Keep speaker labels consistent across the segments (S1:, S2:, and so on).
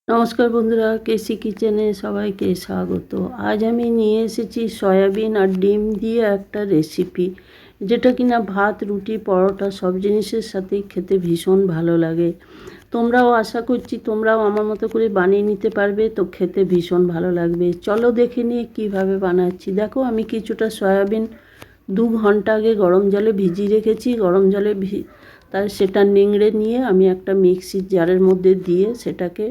S1: নমস্কার বন্ধুরা, কেসি কিচেনে সবাইকে স্বাগত। আজ আমি নিয়ে এসেছি সয়াবিন আর ডিম দিয়ে একটা রেসিপি, যেটা কিনা ভাত, রুটি, পরোটা সব জিনিসের সাথেই খেতে ভীষণ ভালো লাগে। তোমরাও আশা করছি তোমরাও আমার মতো করে বানিয়ে নিতে পারবে, তো খেতে ভীষণ ভালো লাগবে। চলো দেখে নিয়ে কীভাবে বানাচ্ছি। দেখো, আমি কিছুটা সয়াবিন 2 ঘন্টা আগে গরম জলে ভিজিয়ে রেখেছি। গরম জলে তার সেটা নিংড়ে নিয়ে আমি একটা মিক্সির জারের মধ্যে দিয়ে সেটাকে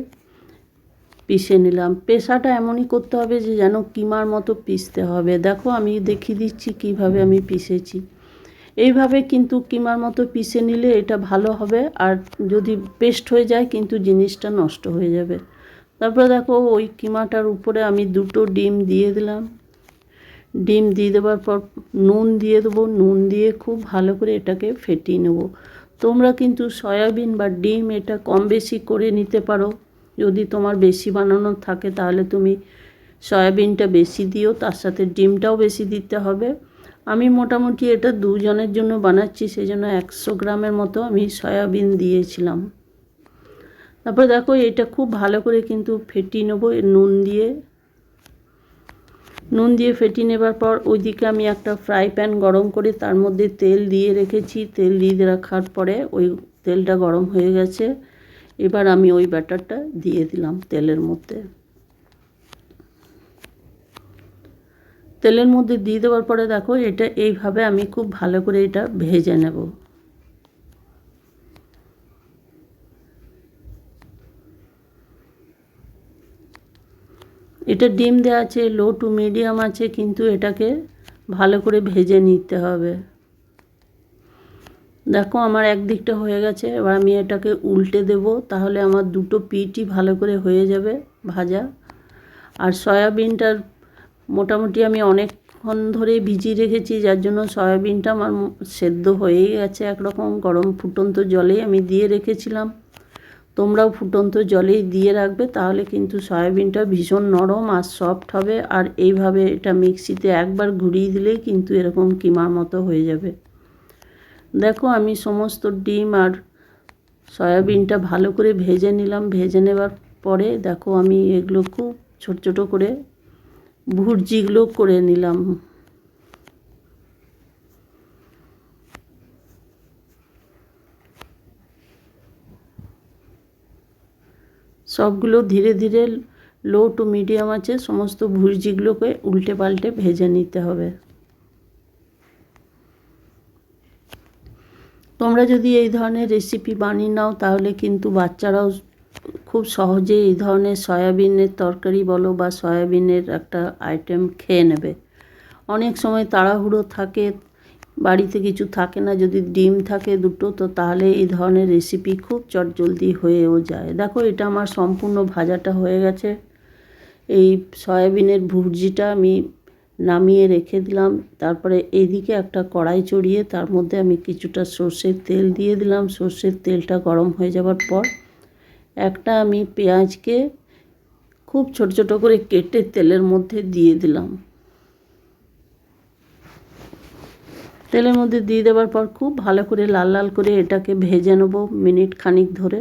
S1: পিষে নিলাম। পেষাটা এমনই করতে হবে যে যেন কিমার মতো পিষতে হবে। দেখো, আমি দেখিয়ে দিচ্ছি কিভাবে আমি পিষেছি। এইভাবে কিন্তু কিমার মতো পিষে নিলে এটা ভালো হবে, আর যদি পেস্ট হয়ে যায় কিন্তু জিনিসটা নষ্ট হয়ে যাবে। তারপরে দেখো, ওই কিমাটার উপরে আমি 2টো ডিম দিয়ে দিলাম। ডিম দিয়ে দেওয়ার পর নুন দিয়ে দেবো। নুন দিয়ে খুব ভালো করে এটাকে ফেটিয়ে নেব। তোমরা কিন্তু সয়াবিন বা ডিম এটা কম বেশি করে নিতে পারো। যদি তোমার বেশি বানানোর থাকে তাহলে তুমি সয়াবিনটা বেশি দিও, তার সাথে ডিমটাও বেশি দিতে হবে। আমি মোটামুটি এটা 2 জনের জন্য বানাচ্ছি, সেই জন্য 100 গ্রামের মতো আমি সয়াবিন দিয়েছিলাম। তারপরে দেখো, এটা খুব ভালো করে কিন্তু ফেটিয়ে নেবো নুন দিয়ে ফেটিয়ে নেবার পর ওইদিকে আমি একটা ফ্রাই প্যান গরম করে তার মধ্যে তেল দিয়ে রেখেছি। তেল দিয়ে রাখার পরে ওই তেলটা গরম হয়ে গেছে। এবার আমি ওই ব্যাটারটা দিয়ে দিলাম তেলের মধ্যে। তেলের মধ্যে দিয়ে দেওয়ার পরে দেখো, এটা এইভাবে আমি খুব ভালো করে এটা ভেজে নেব। এটা ডিম দেওয়া আছে, লো টু মিডিয়াম আছে, কিন্তু এটাকে ভালো করে ভেজে নিতে হবে। দেখো, আমার একদিকটা হয়ে গেছে। এবার আমি এটাকে উল্টে দেব, তাহলে আমার 2টো পিঠই ভালো করে হয়ে যাবে ভাজা। আর সয়াবিনটার মোটামুটি আমি অনেকক্ষণ ধরে ভিজিয়ে রেখেছি, যার জন্য সয়াবিনটা আমার সেদ্ধ হয়েই গেছে। একরকম গরম ফুটন্ত জলেই আমি দিয়ে রেখেছিলাম। তোমরাও ফুটন্ত জলেই দিয়ে রাখবে, তাহলে কিন্তু সয়াবিনটা ভীষণ নরম আর সফট হবে। আর এইভাবে এটা মিক্সিতে একবার ঘুরিয়ে দিলেই কিন্তু এরকম কিমার মতো হয়ে যাবে। দেখো, আমি সমস্ত ডিম আর সয়াবিনটা ভালো করে ভেজে নিলাম। ভেজে নেবার পরে দেখো, আমি এগুলো খুব ছোট ছোট করে ভুর্জিগুলো করে নিলাম। সবগুলো ধীরে ধীরে লো টু মিডিয়াম আছে সমস্ত ভুর্জিগুলোকে উল্টে পাল্টে ভেজে নিতে হবে। তোমরা যদি এই ধরনের রেসিপি বানিয়ে নাও, তাহলে কিন্তু বাচ্চারাও খুব সহজে এই ধরনের সয়াবিনের তরকারি বলো বা সয়াবিনের একটা আইটেম খেয়ে নেবে। অনেক সময় তাড়াহুড়ো থাকে, বাড়িতে কিছু থাকে না, যদি ডিম থাকে 2টো, তো তাহলে এই ধরনের রেসিপি খুব চটজলদি হয়েও যায়। দেখো, এটা আমার সম্পূর্ণ ভাজাটা হয়ে গেছে। এই সয়াবিনের ভুর্জিটা আমি নামিয়ে রেখে দিলাম। তারপরে এইদিকে একটা কড়াই চড়িয়ে তার মধ্যে আমি কিছুটা সর্ষের তেল দিয়ে দিলাম। সর্ষের তেলটা গরম হয়ে যাওয়ার পর একটা আমি পেঁয়াজকে খুব ছোট ছোট করে কেটে তেলের মধ্যে দিয়ে দিলাম। তেলের মধ্যে দিয়ে দেওয়ার পর খুব ভালো করে লাল লাল করে এটাকে ভেজে নেব মিনিট খানিক ধরে।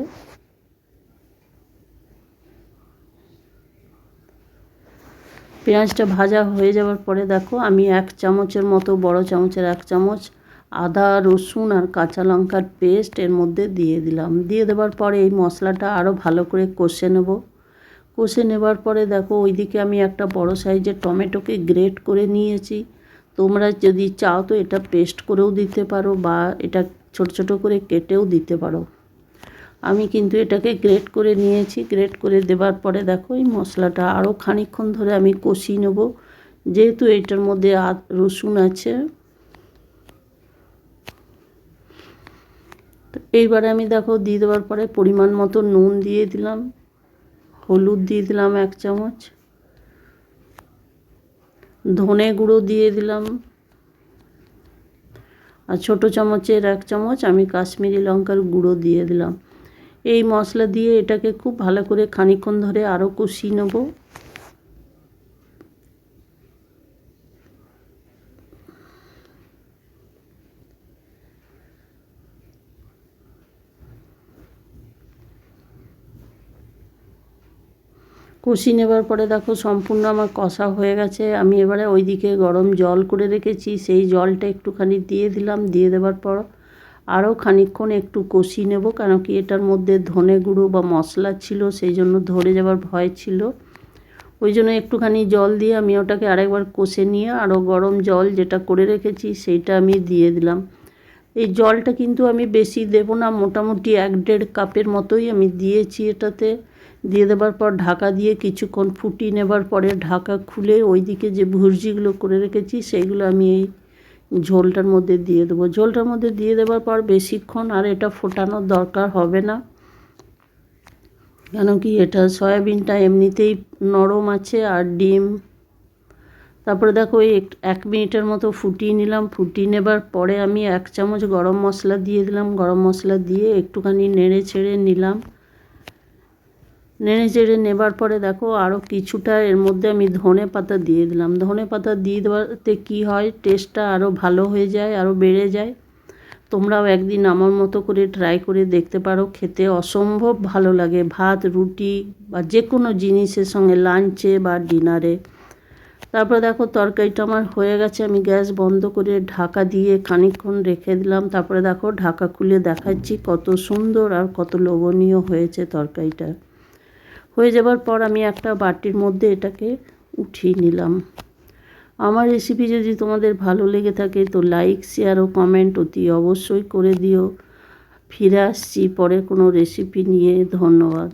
S1: পেঁয়াজটা ভাজা হয়ে যাওয়ার পরে দেখো, আমি 1 চামচের মতো, বড় চামচের 1 চামচ আদা, রসুন আর কাঁচা লঙ্কার পেস্ট এর মধ্যে দিয়ে দিলাম। দিয়ে দেওয়ার পরে এই মশলাটা আরও ভালো করে কষে নেব। কষে নেবার পরে দেখো, ওইদিকে আমি একটা বড় সাইজের টমেটোকে গ্রেট করে নিয়েছি। তোমরা যদি চাও তো এটা পেস্ট করেও দিতে পারো, বা এটা ছোট ছোট করে কেটেও দিতে পারো। আমি কিন্তু এটাকে গ্রেট করে নিয়েছি। গ্রেট করে দেওয়ার পরে দেখো, এই মশলাটা আরও খানিকক্ষণ ধরে আমি কষিয়ে নেব, যেহেতু এটার মধ্যে রসুন আছে। তো এইবারে আমি দেখো দিয়ে দেওয়ার পরে পরিমাণ মতো নুন দিয়ে দিলাম, হলুদ দিয়ে দিলাম 1 চামচ, ধনে গুঁড়ো দিয়ে দিলাম, আর ছোটো চামচের 1 চামচ আমি কাশ্মীরি লঙ্কার গুঁড়ো দিয়ে দিলাম। এই মশলা দিয়ে এটাকে খুব ভালো করে খানিকক্ষণ ধরে আরও কষিয়ে নেব। কষি নেবার পরে দেখো সম্পূর্ণ আমার কষা হয়ে গেছে। আমি এবারে ওইদিকে গরম জল করে রেখেছি, সেই জলটা একটুখানি দিয়ে দিলাম। দিয়ে দেওয়ার পর আরও খানিকক্ষণ একটু কষিয়ে নেব, কারণ কি এটার মধ্যে ধনে গুঁড়ো বা মশলা ছিল, সেই জন্য ধরে যাওয়ার ভয় ছিল। ওই জন্য একটুখানি জল দিয়ে আমি ওটাকে আরেকবার কষে নিয়ে আরও গরম জল যেটা করে রেখেছি সেইটা আমি দিয়ে দিলাম। এই জলটা কিন্তু আমি বেশি দেব না, মোটামুটি 1-1.5 কাপের মতোই আমি দিয়েছি এটাতে। দিয়ে দেওয়ার পর ঢাকা দিয়ে কিছুক্ষণ ফুটিয়ে নেবার পরে ঢাকা খুলে ওইদিকে যে ভুর্জিগুলো করে রেখেছি সেইগুলো আমি এই ঝোলটার মধ্যে দিয়ে দেবো। ঝোলটার মধ্যে দিয়ে দেওয়ার পর বেশিক্ষণ আর এটা ফোটানোর দরকার হবে না, কেন কি এটা সয়াবিনটা এমনিতেই নরম আছে আর ডিম। তারপরে দেখো এই 1 মিনিটের মতো ফুটিয়ে নিলাম। ফুটিয়ে নেবার পরে আমি 1 চামচ গরম মশলা দিয়ে দিলাম। গরম মশলা দিয়ে একটুখানি নেড়ে ছেড়ে নিলাম। নেড়ে চেড়ে নেবার পরে দেখো আরও কিছুটা এর মধ্যে আমি ধনে পাতা দিয়ে দিলাম। ধনে পাতা দিয়ে দেওয়াতে কী হয়, টেস্টটা আরও ভালো হয়ে যায়, আরও বেড়ে যায়। তোমরাও একদিন আমার মতো করে ট্রাই করে দেখতে পারো, খেতে অসম্ভব ভালো লাগে ভাত, রুটি বা যে কোনো জিনিসের সঙ্গে, লাঞ্চে বা ডিনারে। তারপর দেখো তরকারিটা আমার হয়ে গেছে। আমি গ্যাস বন্ধ করে ঢাকা দিয়ে খানিকক্ষণ রেখে দিলাম। তারপরে দেখো ঢাকা খুলে দেখাচ্ছি কত সুন্দর আর কত লোভনীয় হয়েছে তরকারিটা। হয়ে যাবার পর আমি একটা বাটির মধ্যে এটাকে উঠিয়ে নিলাম। আমার রেসিপি যদি তোমাদের ভালো লেগে থাকে তো লাইক, শেয়ার ও কমেন্ট অতি অবশ্যই করে দিও। ফিরে আসছি পরে কোনো রেসিপি নিয়ে। ধন্যবাদ।